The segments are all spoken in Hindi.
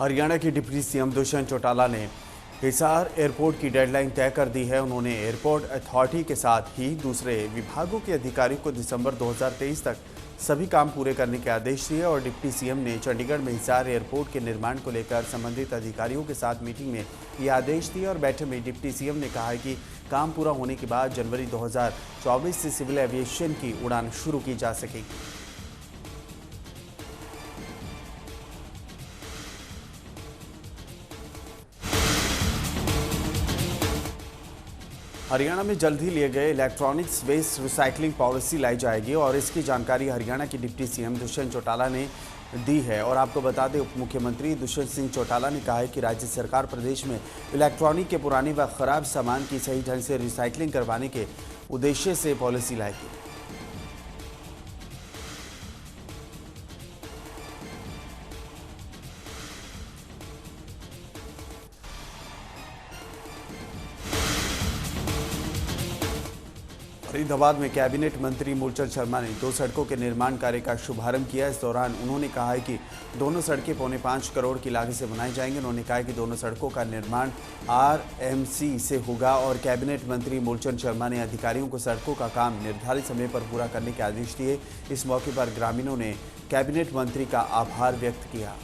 हरियाणा के डिप्टी सीएम दुष्यंत चौटाला ने हिसार एयरपोर्ट की डेडलाइन तय कर दी है। उन्होंने एयरपोर्ट अथॉरिटी के साथ ही दूसरे विभागों के अधिकारियों को दिसंबर 2023 तक सभी काम पूरे करने के आदेश दिए और डिप्टी सीएम ने चंडीगढ़ में हिसार एयरपोर्ट के निर्माण को लेकर संबंधित अधिकारियों के साथ मीटिंग में ये आदेश दिए और बैठक में डिप्टी सीएम ने कहा कि काम पूरा होने के बाद जनवरी 2024 से सिविल एविएशन की उड़ान शुरू की जा सकेगी। हरियाणा में जल्द ही लिए गए इलेक्ट्रॉनिक्स वेस्ट रिसाइकलिंग पॉलिसी लाई जाएगी और इसकी जानकारी हरियाणा के डिप्टी सीएम दुष्यंत चौटाला ने दी है। और आपको बता दें, उप मुख्यमंत्री दुष्यंत सिंह चौटाला ने कहा है कि राज्य सरकार प्रदेश में इलेक्ट्रॉनिक के पुरानी व खराब सामान की सही ढंग से रिसाइकलिंग करवाने के उद्देश्य से पॉलिसी लाएगी। फरीदाबाद में कैबिनेट मंत्री मूलचंद शर्मा ने 2 सड़कों के निर्माण कार्य का शुभारंभ किया। इस दौरान उन्होंने कहा है कि दोनों सड़कें 5.25 करोड़ की लागत से बनाई जाएंगी। उन्होंने कहा कि दोनों सड़कों का निर्माण आरएमसी से होगा और कैबिनेट मंत्री मूलचंद शर्मा ने अधिकारियों को सड़कों का काम निर्धारित समय पर पूरा करने के आदेश दिए। इस मौके पर ग्रामीणों ने कैबिनेट मंत्री का आभार व्यक्त किया।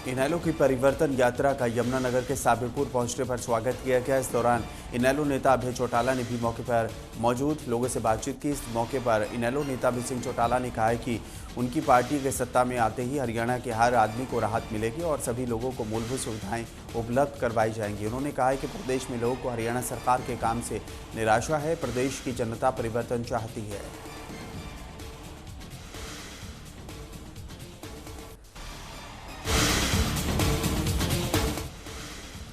इनेलो की परिवर्तन यात्रा का यमुनानगर के साबिरपुर पहुंचने पर स्वागत किया गया। इस दौरान इनेलो नेता अभय चौटाला ने भी मौके पर मौजूद लोगों से बातचीत की। इस मौके पर इनेलो नेता अभय सिंह चौटाला ने कहा है कि उनकी पार्टी के सत्ता में आते ही हरियाणा के हर आदमी को राहत मिलेगी और सभी लोगों को मूलभूत सुविधाएं उपलब्ध करवाई जाएंगी। उन्होंने कहा है कि प्रदेश में लोगों को हरियाणा सरकार के काम से निराशा है। प्रदेश की जनता परिवर्तन चाहती है।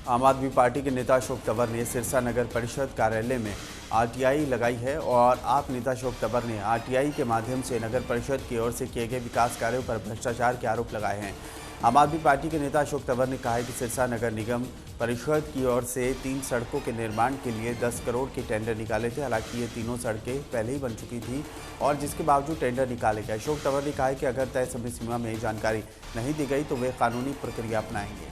आम आदमी पार्टी के नेता अशोक तंवर ने सिरसा नगर परिषद कार्यालय में आरटीआई लगाई है और आप नेता अशोक तंवर ने आरटीआई के माध्यम से नगर परिषद की ओर से किए गए विकास कार्यों पर भ्रष्टाचार के आरोप लगाए हैं। आम आदमी पार्टी के नेता अशोक तंवर ने कहा है कि सिरसा नगर निगम परिषद की ओर से 3 सड़कों के निर्माण के लिए 10 करोड़ के टेंडर निकाले थे। हालांकि ये तीनों सड़कें पहले ही बन चुकी थी और जिसके बावजूद टेंडर निकाले गए। अशोक तंवर ने कहा है कि अगर तय समय सीमा में जानकारी नहीं दी गई तो वे कानूनी प्रक्रिया अपनाएंगे।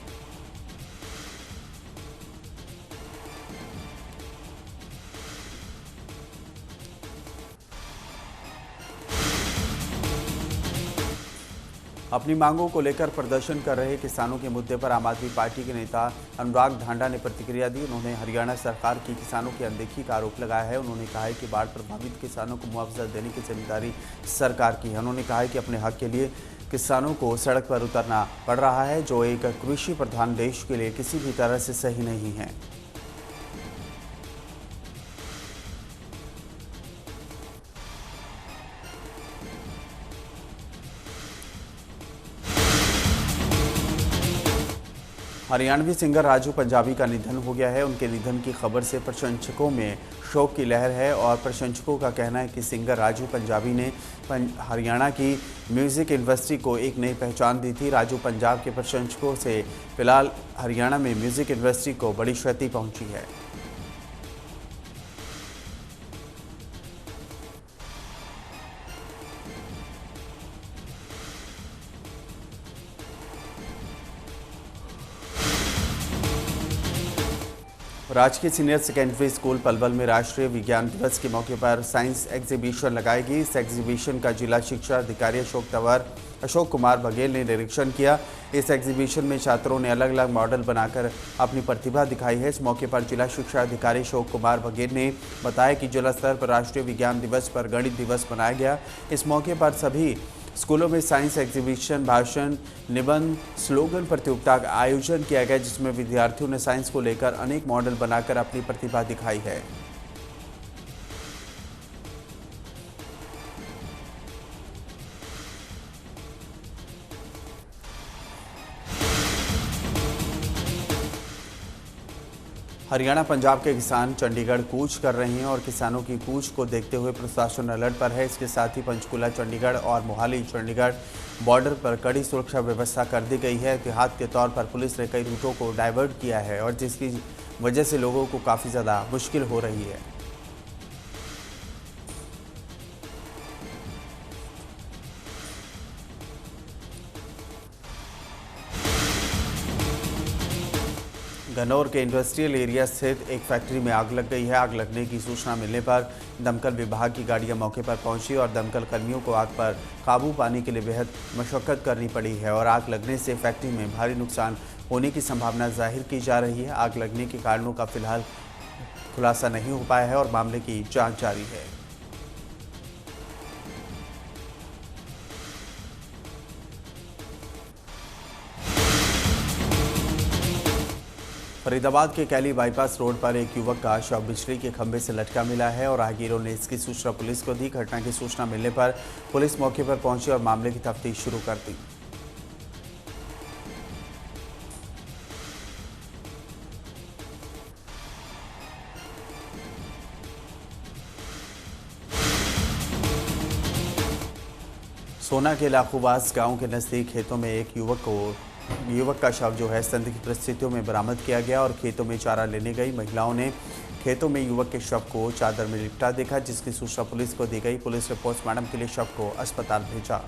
अपनी मांगों को लेकर प्रदर्शन कर रहे किसानों के मुद्दे पर आम आदमी पार्टी के नेता अनुराग ढांडा ने प्रतिक्रिया दी। उन्होंने हरियाणा सरकार की किसानों की अनदेखी का आरोप लगाया है। उन्होंने कहा है कि बाढ़ प्रभावित किसानों को मुआवजा देने की जिम्मेदारी सरकार की है। उन्होंने कहा है कि अपने हक के लिए किसानों को सड़क पर उतरना पड़ रहा है, जो एक कृषि प्रधान देश के लिए किसी भी तरह से सही नहीं है। हरियाणवी सिंगर राजू पंजाबी का निधन हो गया है। उनके निधन की खबर से प्रशंसकों में शोक की लहर है और प्रशंसकों का कहना है कि सिंगर राजू पंजाबी ने हरियाणा की म्यूज़िक इंडस्ट्री को एक नई पहचान दी थी। राजू पंजाब के प्रशंसकों से फिलहाल हरियाणा में म्यूज़िक इंडस्ट्री को बड़ी क्षति पहुंची है। राजकीय सीनियर सेकेंडरी स्कूल पलवल में राष्ट्रीय विज्ञान दिवस के मौके पर साइंस एग्जीबिशन लगाई गई। इस एग्जीबिशन का जिला शिक्षा अधिकारी अशोक कुमार बघेल ने निरीक्षण किया। इस एग्जीबिशन में छात्रों ने अलग अलग मॉडल बनाकर अपनी प्रतिभा दिखाई है। इस मौके पर जिला शिक्षा अधिकारी अशोक कुमार बघेल ने बताया कि जिला स्तर पर राष्ट्रीय विज्ञान दिवस पर गणित दिवस मनाया गया। इस मौके पर सभी स्कूलों में साइंस एग्जीबिशन, भाषण, निबंध, स्लोगन प्रतियोगिता का आयोजन किया गया, जिसमें विद्यार्थियों ने साइंस को लेकर अनेक मॉडल बनाकर अपनी प्रतिभा दिखाई है। हरियाणा पंजाब के किसान चंडीगढ़ कूच कर रहे हैं और किसानों की कूच को देखते हुए प्रशासन अलर्ट पर है। इसके साथ ही पंचकूला चंडीगढ़ और मोहाली चंडीगढ़ बॉर्डर पर कड़ी सुरक्षा व्यवस्था कर दी गई है। एहतियात के तौर पर पुलिस ने कई रूटों को डाइवर्ट किया है और जिसकी वजह से लोगों को काफ़ी ज़्यादा मुश्किल हो रही है। गन्नौर के इंडस्ट्रियल एरिया स्थित एक फैक्ट्री में आग लग गई है। आग लगने की सूचना मिलने पर दमकल विभाग की गाड़ियां मौके पर पहुंची और दमकल कर्मियों को आग पर काबू पाने के लिए बेहद मशक्कत करनी पड़ी है और आग लगने से फैक्ट्री में भारी नुकसान होने की संभावना जाहिर की जा रही है। आग लगने के कारणों का फिलहाल खुलासा नहीं हो पाया है और मामले की जाँच जारी है। फरीदाबाद के कैली बाईपास रोड पर एक युवक का शव बिजली के खंभे से लटका मिला है और राहगीरों ने इसकी सूचना पुलिस को दी। घटना की सूचना मिलने पर पुलिस मौके पर पहुंची और मामले की तफ्तीश शुरू कर दी। सोना के लाखोबाज गांव के नजदीक खेतों में एक युवक का शव जो है संदिग्ध परिस्थितियों में बरामद किया गया और खेतों में चारा लेने गई महिलाओं ने खेतों में युवक के शव को चादर में लिपटा देखा, जिसकी सूचना पुलिस को दी गई। पुलिस ने पोस्टमार्टम के लिए शव को अस्पताल भेजा।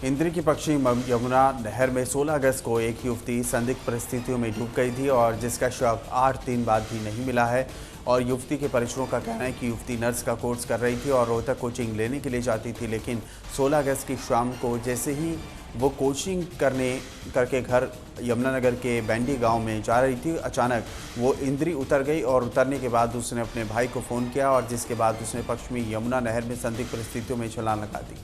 इंद्री की पश्चिम यमुना नहर में 16 अगस्त को एक युवती संदिग्ध परिस्थितियों में डूब गई थी और जिसका शव 8 दिन बाद भी नहीं मिला है और युवती के परिजनों का कहना है कि युवती नर्स का कोर्स कर रही थी और रोहतक कोचिंग लेने के लिए जाती थी, लेकिन 16 अगस्त की शाम को जैसे ही वो कोचिंग करके घर यमुनानगर के बैंडी गांव में जा रही थी, अचानक वो इंद्री उतर गई और उतरने के बाद उसने अपने भाई को फ़ोन किया और जिसके बाद उसने पश्चिमी यमुना नहर में संदिग्ध परिस्थितियों में छलांग लगा दी।